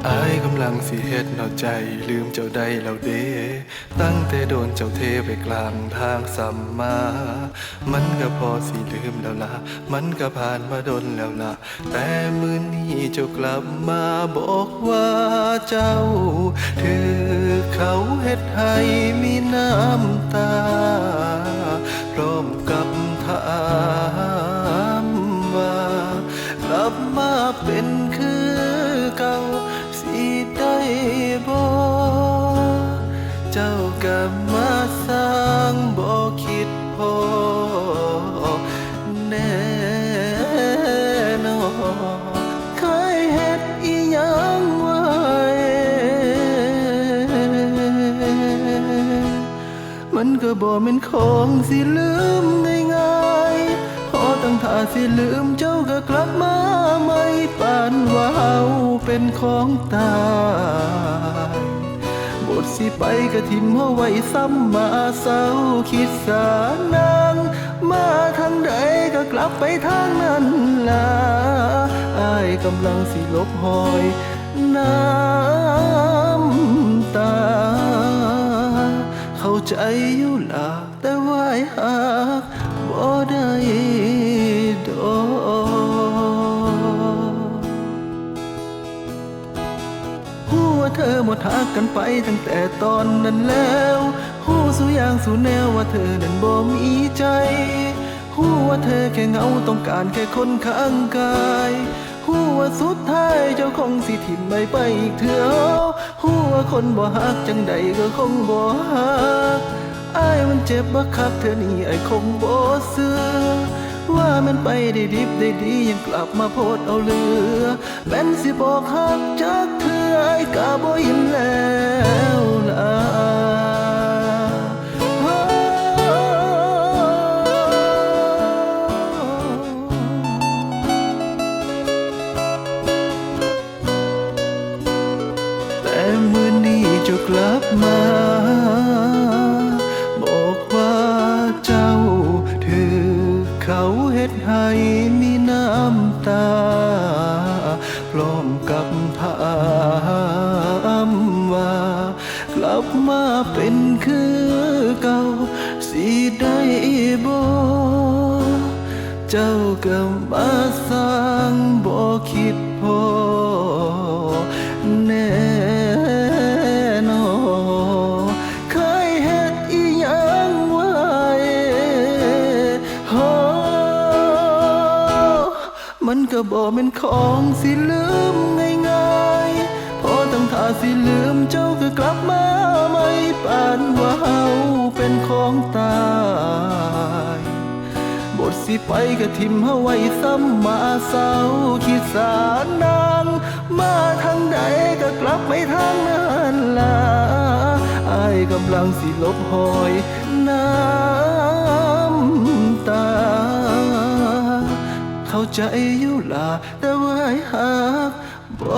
อายกำลังสิเฮ็ดเนาใจลืมเจ้าได้แล้วเด้ตั้งแต่โดนเจ้าเทไปกลางทางสัมมามันก็พอสิลืมแล้วล่ะมันก็ผ่านมาดนแล้วล่ะแต่มื้อนี้เจ้ากลับมาบอกว่าเจ้าถือเขาเฮ็ดให้มีน้ำตาพร้อมกับถามว่ากลับมาเป็นคือเก่าสิได้บ่เจ้าก็มาสร้างบ่คิดพอแน่นอนเคยเฮ็ดอีหยังไว้มันก็บ่แม่นของสิลืมง่ายๆพอตั้งท่าสิลืมเจ้าก็กลับมาใหม่ปานว่าเฮาเป็นของตายบทสิไปก็ทิ่มเฮาไว้ซ้ำมาเศร้าคิดสานางมาทางใดก็กลับไปทางนั้นล่ะอ้ายกำลังสิลบหอยน้ำตาเข้าใจอยู่ล่ะแต่ว่าหักบ่ได้ดอกฮู้ว่าเธอหมดหักกันไปตั้งแต่ตอนนั้นแล้วฮู้สู่อย่างสู่แนวว่าเธอนั้นบ่มีใจฮู้ว่าเธอแค่เหงาต้องการแค่คนข้างกายฮู้ว่าสุดท้ายเจ้าคงสิถิ่มไม่ไปอีกเถื่อฮู้ว่าคนบ่ฮักจังใดก็คงบ่ฮักอ้ายมันเจ็บบักคักเธอนี่ไอ้คงบ่เชื่อว่ามันไปได้ดิบได้ดียังกลับมาโพดเอาเลือแม่นสิบอกฮักจักเธอไอ้กะบ่ยินแล้วล่ะแต่มื้อนี้เจ้ากลับมาบอกว่าเจ้าถือเขาเฮ็ดให้มีน้ำตาพร้อมกับถามว่ากลับมาเป็นคือเก่าสิได้บ่เจ้าก็มาสร้างบ่คิดพอแน่นอนเคยเฮ็ดอีหยังไว้โหมันก็บ่แม่นของสิลืมง่ายๆพอตั้งท่าสิลืมเจ้าก็กลับมาใหม่ปานว่าเฮาเป็นของตายบทสิไปก็ทิ่มเฮาไว้ซ้ำมาเศร้าคิดสานางมาทางใดก็กลับไปทางนั้นล่ะอ้ายกำลังสิลบหอยน้ำตาเข้าใจอยู่ล่ะแต่ว่าหักบ่